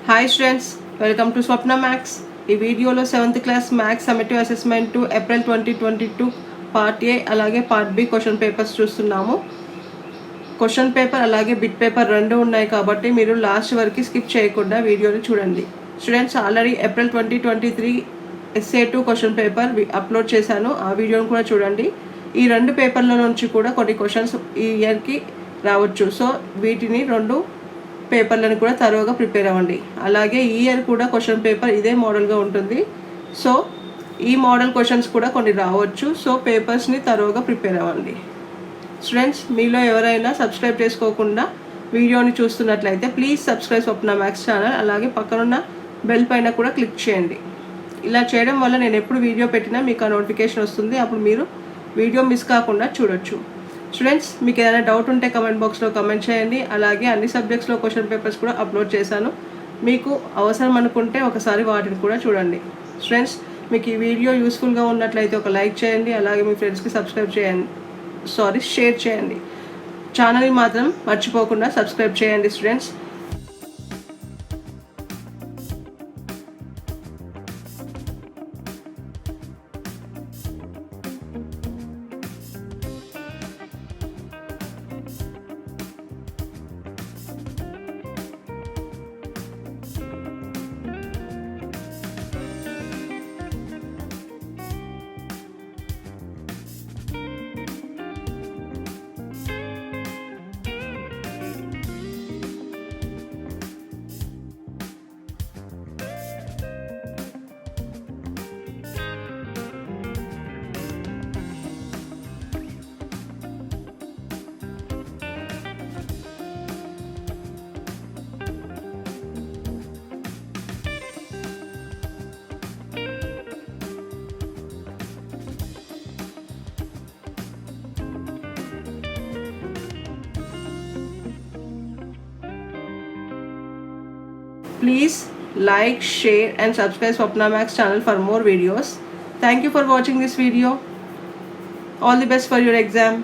Hi students, welcome to Swapna maths. ఈ వీడియోలో 7th class maths summative assessment April 2022 part A అలాగే part B question papers చూస్తున్నాము. Question paper అలాగే bit paper రెండు ఉన్నాయి కాబట్టి మీరు లాస్ట్ వరకు స్కిప్ చేయకుండా వీడియోని చూడండి. Students, already April 2023 SA2 question paper upload చేశాను, ఆ వీడియోని కూడా చూడండి. ఈ రెండు పేపర్ల నుంచి కూడా కొన్ని క్వశ్చన్స్ ఈ ఇయర్కి రావచ్చు. సో వీటిని రెండు పేపర్లను కూడా తరువుగా ప్రిపేర్ అవ్వండి. అలాగే ఈ ఇయర్ కూడా క్వశ్చన్ పేపర్ ఇదే మోడల్గా ఉంటుంది. సో ఈ మోడల్ క్వశ్చన్స్ కూడా కొన్ని రావచ్చు. సో పేపర్స్ని తరువుగా ప్రిపేర్ అవ్వండి. స్టూడెంట్స్, మీలో ఎవరైనా సబ్స్క్రైబ్ చేసుకోకుండా వీడియోని చూస్తున్నట్లయితే please subscribe Swapna maths channel. అలాగే పక్కనున్న బెల్ పైన కూడా క్లిక్ చేయండి. ఇలా చేయడం వల్ల నేను ఎప్పుడు వీడియో పెట్టినా మీకు ఆ నోటిఫికేషన్ వస్తుంది. అప్పుడు మీరు వీడియో మిస్ కాకుండా చూడొచ్చు. స్టూడెంట్స్, మీకు ఏదైనా డౌట్ ఉంటే కమెంట్ బాక్స్లో కమెంట్ చేయండి. అలాగే అన్ని సబ్జెక్ట్స్లో క్వశ్చన్ పేపర్స్ కూడా అప్లోడ్ చేశాను. మీకు అవసరం అనుకుంటే ఒకసారి వాటిని కూడా చూడండి. స్టూడెంట్స్, మీకు ఈ వీడియో యూస్ఫుల్గా ఉన్నట్లయితే ఒక లైక్ చేయండి. అలాగే మీ ఫ్రెండ్స్కి షేర్ చేయండి. ఛానల్ని మాత్రం మర్చిపోకుండా సబ్స్క్రైబ్ చేయండి. Students, please like, share and subscribe Swapna Maths channel for more videos. Thank you for watching this video. All the best for your exam.